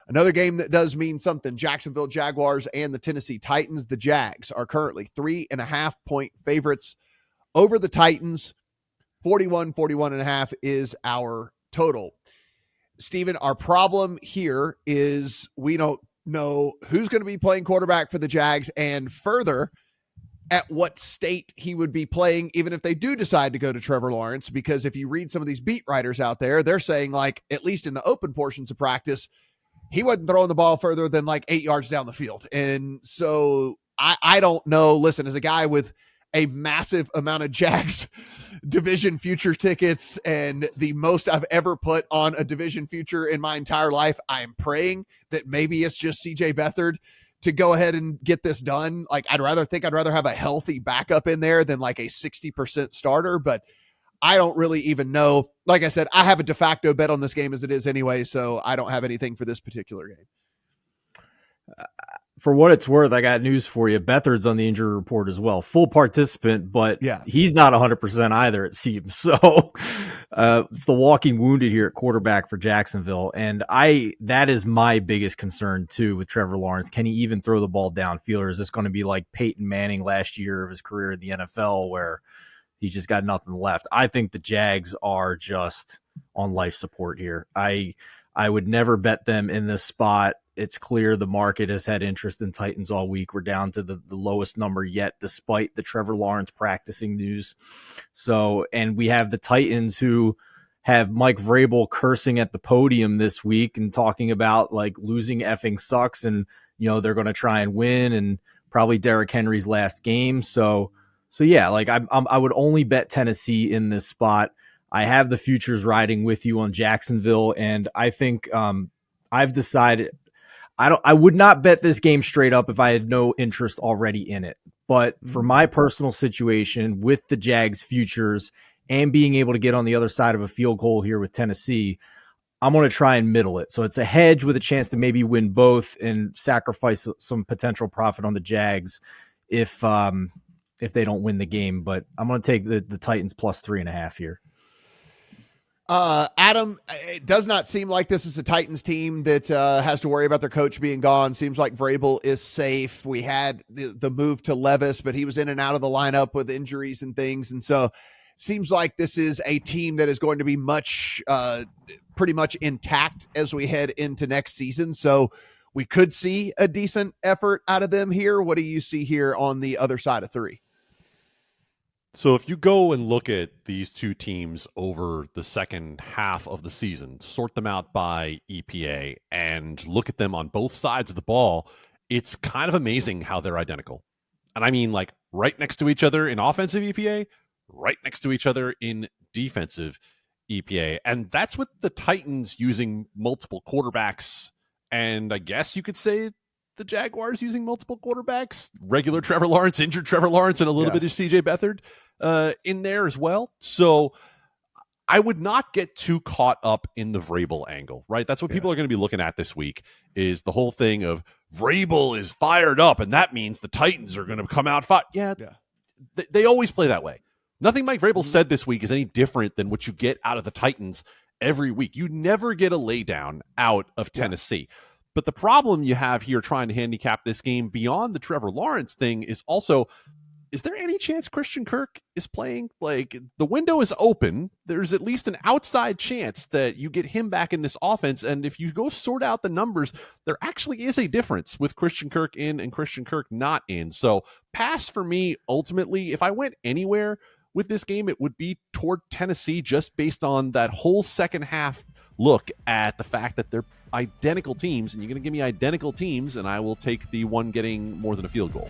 Another game that does mean something, Jacksonville Jaguars and the Tennessee Titans. The Jags are currently 3.5-point favorites over the Titans. 41.5 is our total. Steven, our problem here is we don't know who's going to be playing quarterback for the Jags, and further, at what state he would be playing, even if they do decide to go to Trevor Lawrence. Because if you read some of these beat writers out there, they're saying, like, at least in the open portions of practice, he wasn't throwing the ball further than like 8 yards down the field. And so I don't know. Listen, as a guy with a massive amount of Jags division future tickets and the most I've ever put on a division future in my entire life, I am praying that maybe it's just CJ Beathard to go ahead and get this done. Like, I'd rather have a healthy backup in there than like a 60% starter, but I don't really even know. Like I said, I have a de facto bet on this game as it is anyway, so I don't have anything for this particular game. For what it's worth, I got news for you. Beathard's on the injury report as well. Full participant, but he's not 100% either, it seems. So it's the walking wounded here at quarterback for Jacksonville. And that is my biggest concern, too, with Trevor Lawrence. Can he even throw the ball downfield, or is this going to be like Peyton Manning last year of his career in the NFL where he's just got nothing left? I think the Jags are just on life support here. I would never bet them in this spot. It's clear the market has had interest in Titans all week. We're down to the lowest number yet, despite the Trevor Lawrence practicing news. So, and we have the Titans who have Mike Vrabel cursing at the podium this week and talking about like losing effing sucks, and they're going to try and win, and probably Derrick Henry's last game. So yeah, like I would only bet Tennessee in this spot. I have the futures riding with you on Jacksonville, and I think I've decided I would not bet this game straight up if I had no interest already in it. But for my personal situation with the Jags futures and being able to get on the other side of a field goal here with Tennessee, I'm going to try and middle it. So it's a hedge with a chance to maybe win both and sacrifice some potential profit on the Jags if they don't win the game. But I'm going to take the Titans plus 3.5 here. Adam, it does not seem like this is a Titans team that has to worry about their coach being gone. Seems like Vrabel is safe. We had the move to Levis, but he was in and out of the lineup with injuries and things. And so seems like this is a team that is going to be pretty much intact as we head into next season. So we could see a decent effort out of them here. What do you see here on the other side of 3? So if you go and look at these two teams over the second half of the season, sort them out by EPA, and look at them on both sides of the ball, it's kind of amazing how they're identical. And I mean, like, right next to each other in offensive EPA, right next to each other in defensive EPA. And that's with the Titans using multiple quarterbacks, and I guess you could say the Jaguars using multiple quarterbacks, regular Trevor Lawrence, injured Trevor Lawrence, and a little bit of CJ Beathard in there as well. So I would not get too caught up in the Vrabel angle, right? That's what people are going to be looking at this week, is the whole thing of Vrabel is fired up, and that means the Titans are going to come out fired. They always play that way. Nothing Mike Vrabel said this week is any different than what you get out of the Titans every week. You never get a laydown out of Tennessee. But the problem you have here trying to handicap this game beyond the Trevor Lawrence thing is also, is there any chance Christian Kirk is playing? Like, the window is open. There's at least an outside chance that you get him back in this offense. And if you go sort out the numbers, there actually is a difference with Christian Kirk in and Christian Kirk not in. So pass for me, ultimately. If I went anywhere with this game, it would be toward Tennessee, just based on that whole second half look at the fact that they're identical teams, and you're going to give me identical teams, and I will take the one getting more than a field goal.